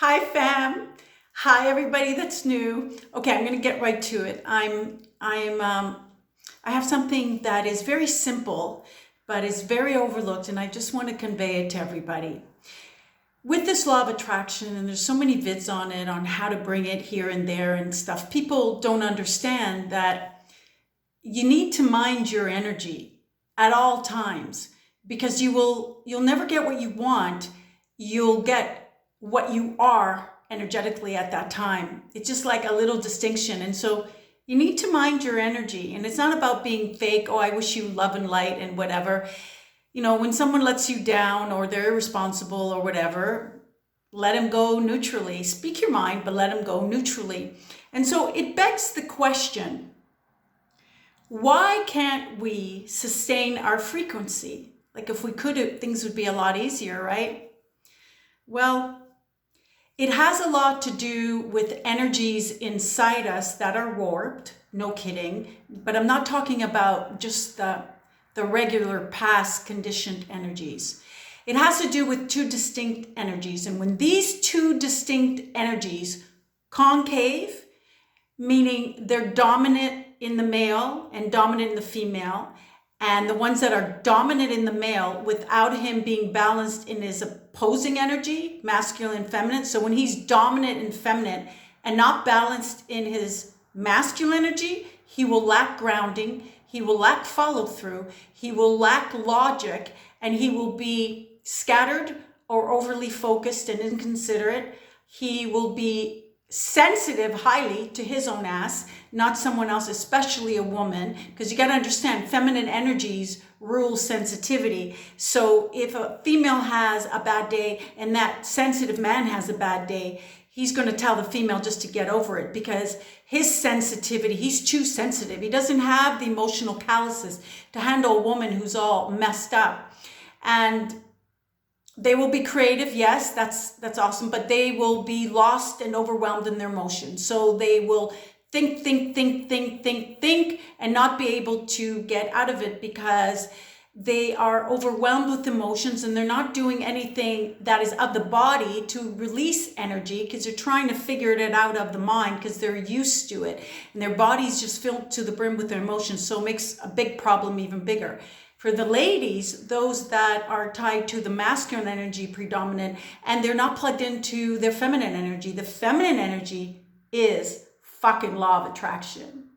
Hi fam. Hi everybody that's new. Okay, I'm going to get right to it. I have something that is very simple, but is very overlooked, and I just want to convey it to everybody. With this law of attraction, and there's so many vids on it, on how to bring it here and there and stuff, people don't understand that you need to mind your energy at all times, because you'll never get what you want. You'll get what you are energetically at that time. It's just like a little distinction. And so you need to mind your energy. And it's not about being fake. Oh, I wish you love and light and whatever. You know, when someone lets you down or they're irresponsible or whatever, let them go neutrally. Speak your mind, but let them go neutrally. And so it begs the question, why can't we sustain our frequency? Like if we could, things would be a lot easier, right? Well, it has a lot to do with energies inside us that are warped, no kidding, but I'm not talking about just the regular past conditioned energies. It has to do with two distinct energies, and when these two distinct energies concave, meaning they're dominant in the male and dominant in the female, and the ones that are dominant in the male without him being balanced in his opposing energy, masculine and feminine. So when he's dominant and feminine and not balanced in his masculine energy, he will lack grounding, he will lack follow through, he will lack logic, and he will be scattered or overly focused and inconsiderate. He will be sensitive highly to his own ass, not someone else, especially a woman, because you got to understand feminine energies rule sensitivity. So if a female has a bad day and that sensitive man has a bad day, he's going to tell the female just to get over it, because his sensitivity, he's too sensitive. He doesn't have the emotional calluses to handle a woman who's all messed up. And they will be creative, yes, that's awesome, but they will be lost and overwhelmed in their emotions. So they will think, and not be able to get out of it because they are overwhelmed with emotions, and they're not doing anything that is of the body to release energy, because they're trying to figure it out of the mind, because they're used to it. And their body's just filled to the brim with their emotions, so it makes a big problem even bigger. For the ladies, those that are tied to the masculine energy predominant, and they're not plugged into their feminine energy. The feminine energy is fucking law of attraction.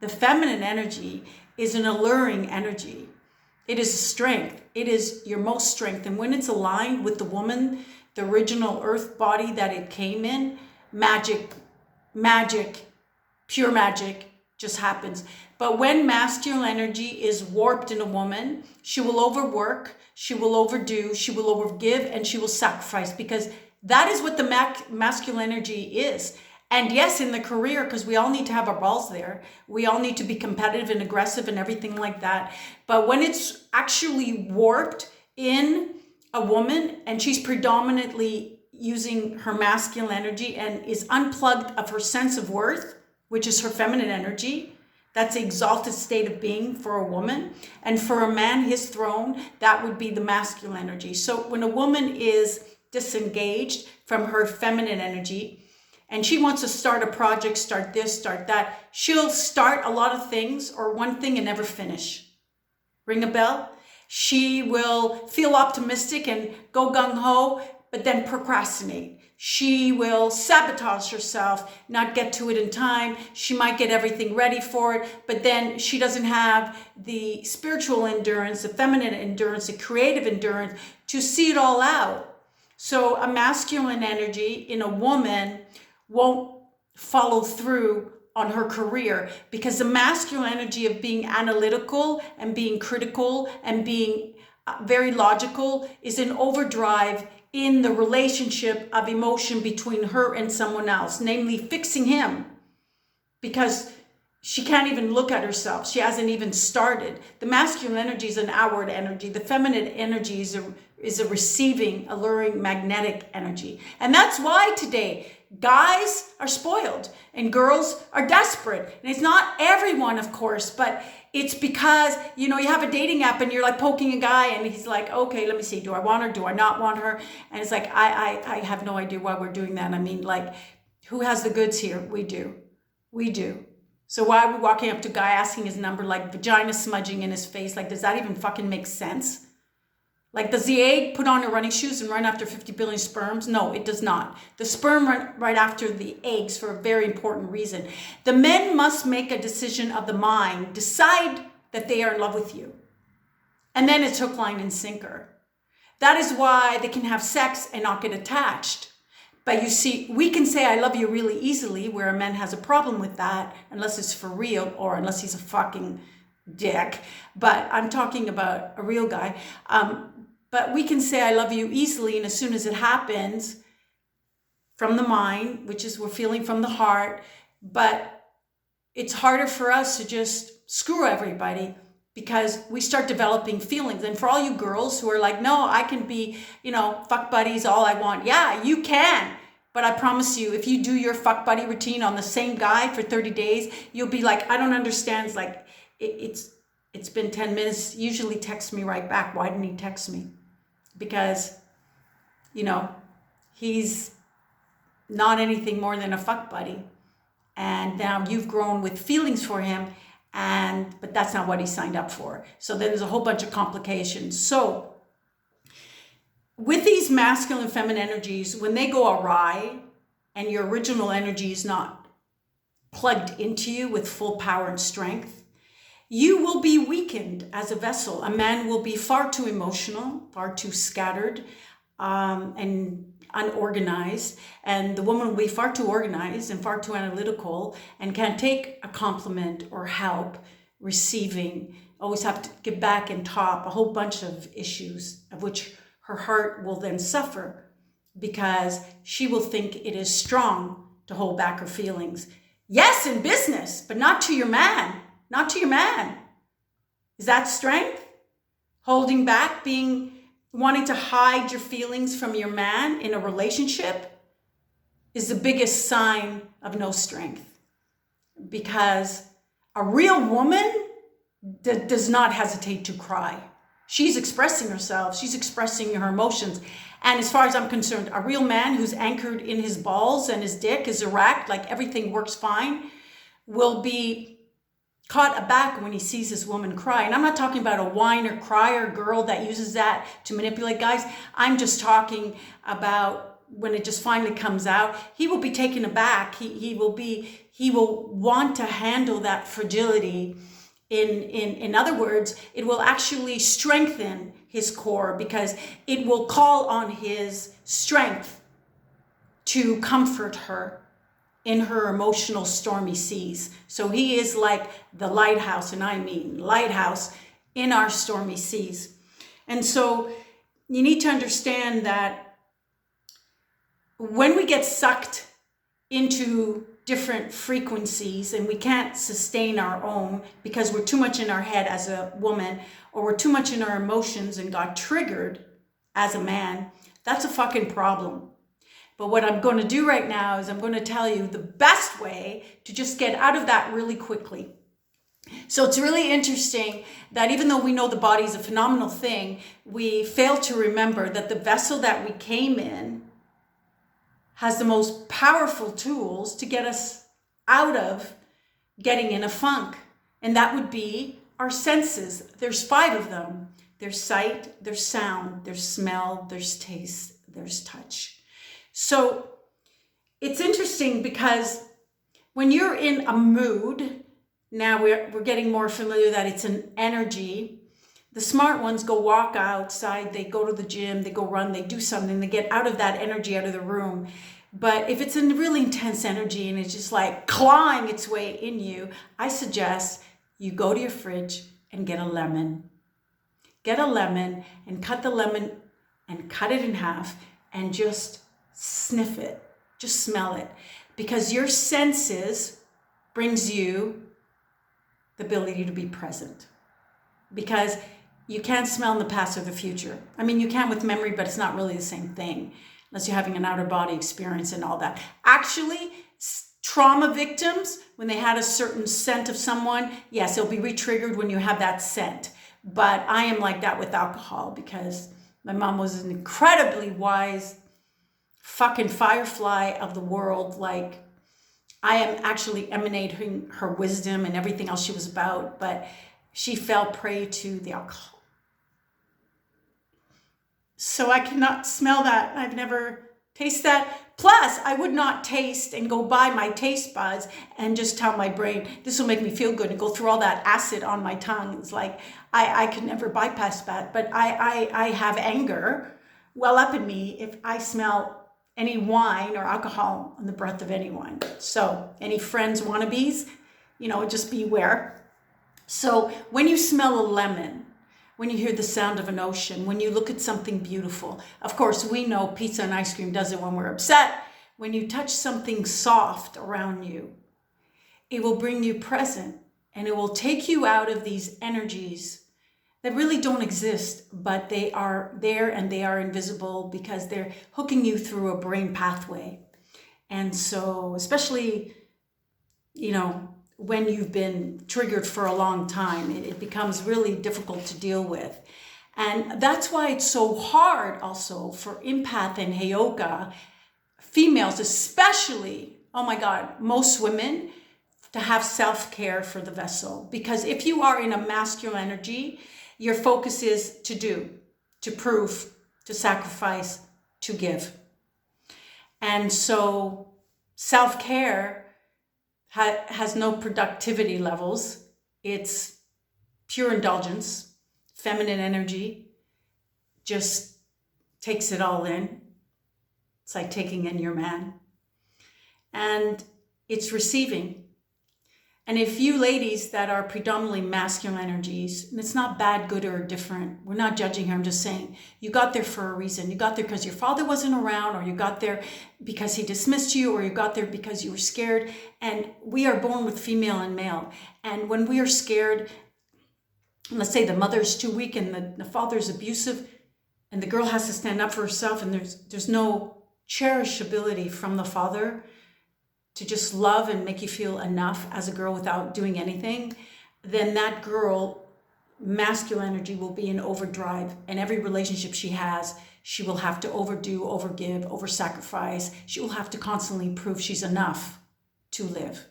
The feminine energy is an alluring energy. It is a strength. It is your most strength. And when it's aligned with the woman, the original earth body that it came in, magic, pure magic just happens. But when masculine energy is warped in a woman, she will overwork, she will overdo, she will overgive, and she will sacrifice, because that is what the masculine energy is. And yes, in the career, because we all need to have our balls there. We all need to be competitive and aggressive and everything like that. But when it's actually warped in a woman and she's predominantly using her masculine energy and is unplugged of her sense of worth, which is her feminine energy, that's the exalted state of being for a woman. And for a man, his throne, that would be the masculine energy. So when a woman is disengaged from her feminine energy and she wants to start a project, start this, start that, she'll start a lot of things or one thing and never finish. Ring a bell? She will feel optimistic and go gung-ho, but then procrastinate. She will sabotage herself, not get to it in time. She might get everything ready for it, but then she doesn't have the spiritual endurance, the feminine endurance, the creative endurance to see it all out. So a masculine energy in a woman won't follow through on her career, because the masculine energy of being analytical and being critical and being very logical is in overdrive in the relationship of emotion between her and someone else, namely fixing him, because she can't even look at herself. She hasn't even started. The masculine energy is an outward energy. The feminine energy is a receiving, alluring, magnetic energy. And that's why today guys are spoiled and girls are desperate. And it's not everyone, of course, but it's because, you have a dating app and you're like poking a guy and he's like, okay, let me see. Do I want her? Do I not want her? And it's like, I have no idea why we're doing that. I mean, like, who has the goods here? We do. We do. So why are we walking up to a guy asking his number, like vagina smudging in his face? Like, does that even fucking make sense? Like, does the egg put on her running shoes and run after 50 billion sperms? No, it does not. The sperm run right after the eggs for a very important reason. The men must make a decision of the mind, decide that they are in love with you. And then it's hook, line, and sinker. That is why they can have sex and not get attached. But you see, we can say I love you really easily, where a man has a problem with that, unless it's for real or unless he's a fucking dick. But I'm talking about a real guy. But we can say I love you easily, and as soon as it happens, from the mind, which is we're feeling from the heart, but it's harder for us to just screw everybody because we start developing feelings. And for all you girls who are like, no, I can be, fuck buddies all I want. Yeah, you can. But I promise you, if you do your fuck buddy routine on the same guy for 30 days, you'll be like, I don't understand. It's like, it's been 10 minutes. Usually text me right back. Why didn't he text me? Because, he's not anything more than a fuck buddy. And now you've grown with feelings for him, but that's not what he signed up for. So then there's a whole bunch of complications. So with these masculine and feminine energies, when they go awry and your original energy is not plugged into you with full power and strength, you will be weakened as a vessel. A man will be far too emotional, far too scattered, and unorganized. And the woman will be far too organized and far too analytical and can't take a compliment or help receiving, always have to give back and top, a whole bunch of issues of which her heart will then suffer because she will think it is strong to hold back her feelings. Yes, in business, but not to your man. Not to your man. Is that strength? Holding back, wanting to hide your feelings from your man in a relationship is the biggest sign of no strength. Because a real woman does not hesitate to cry. She's expressing herself. She's expressing her emotions. And as far as I'm concerned, a real man who's anchored in his balls and his dick is erect, like everything works fine, will be caught aback when he sees his woman cry. And I'm not talking about a whiner, crier girl that uses that to manipulate guys. I'm just talking about when it just finally comes out, he will be taken aback. He will want to handle that fragility. In other words, it will actually strengthen his core because it will call on his strength to comfort her in her emotional stormy seas. So he is like the lighthouse, and I mean lighthouse in our stormy seas. And so you need to understand that when we get sucked into different frequencies and we can't sustain our own because we're too much in our head as a woman, or we're too much in our emotions and got triggered as a man, that's a fucking problem. But what I'm going to do right now is I'm going to tell you the best way to just get out of that really quickly. So it's really interesting that even though we know the body is a phenomenal thing, we fail to remember that the vessel that we came in has the most powerful tools to get us out of getting in a funk. And that would be our senses. There's 5 of them. There's sight, there's sound, there's smell, there's taste, there's touch. So it's interesting because when you're in a mood, now we're getting more familiar that it's an energy. The smart ones go walk outside, they go to the gym, they go run, they do something, they get out of that energy, out of the room. But if it's a really intense energy and it's just like clawing its way in you, I suggest you go to your fridge and get a lemon. Get a lemon and cut the lemon and cut it in half and just sniff it, just smell it, because your senses brings you the ability to be present, because you can't smell in the past or the future. I mean, you can with memory, but it's not really the same thing unless you're having an outer body experience and all that. Actually, trauma victims, when they had a certain scent of someone, yes, it'll be re-triggered when you have that scent. But I am like that with alcohol because my mom was an incredibly wise fucking firefly of the world. Like, I am actually emanating her wisdom and everything else she was about, but she fell prey to the alcohol. So I cannot smell that. I've never tasted that. Plus, I would not taste and go buy my taste buds and just tell my brain, this will make me feel good, and go through all that acid on my tongue. It's like, I could never bypass that. But I have anger well up in me if I smell any wine or alcohol on the breath of anyone. So any friends, wannabes, just beware. So when you smell a lemon, when you hear the sound of an ocean, when you look at something beautiful, of course, we know pizza and ice cream does it when we're upset. When you touch something soft around you, it will bring you present, and it will take you out of these energies that really don't exist, but they are there and they are invisible because they're hooking you through a brain pathway. And so, especially, when you've been triggered for a long time, it becomes really difficult to deal with. And that's why it's so hard also for empath and HEYOKA females, especially, oh my God, most women, to have self-care for the vessel. Because if you are in a masculine energy, your focus is to do, to prove, to sacrifice, to give. And so self-care has no productivity levels. It's pure indulgence. Feminine energy just takes it all in. It's like taking in your man. And it's receiving. And if you ladies that are predominantly masculine energies, and it's not bad, good, or different, we're not judging her, I'm just saying, you got there for a reason. You got there because your father wasn't around, or you got there because he dismissed you, or you got there because you were scared. And we are born with female and male. And when we are scared, let's say the mother's too weak and the father's abusive, and the girl has to stand up for herself, and there's no cherishability from the father to just love and make you feel enough as a girl without doing anything, then that girl, masculine energy, will be in overdrive. And every relationship she has, she will have to overdo, overgive, over-sacrifice. She will have to constantly prove she's enough to live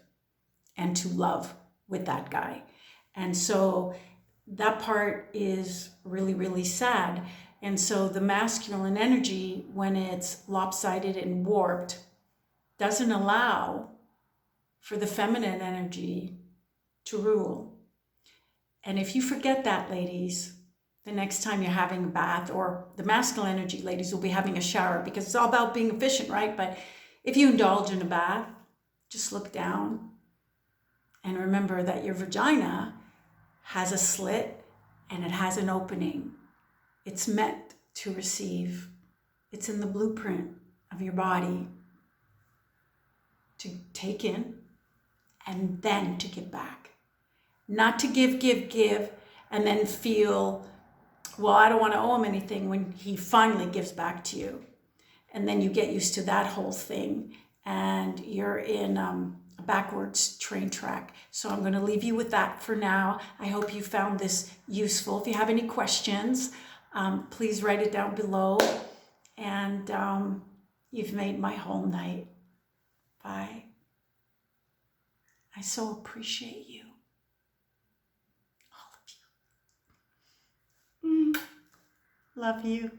and to love with that guy. And so that part is really, really sad. And so the masculine energy, when it's lopsided and warped, doesn't allow for the feminine energy to rule. And if you forget that, ladies, the next time you're having a bath, or the masculine energy ladies will be having a shower, because it's all about being efficient, right? But if you indulge in a bath, just look down and remember that your vagina has a slit and it has an opening. It's meant to receive. It's in the blueprint of your body to take in and then to give back. Not to give, and then feel, well, I don't want to owe him anything when he finally gives back to you. And then you get used to that whole thing and you're in a backwards train track. So I'm going to leave you with that for now. I hope you found this useful. If you have any questions, please write it down below. And you've made my whole night. Bye. I so appreciate you. All of you. Love you.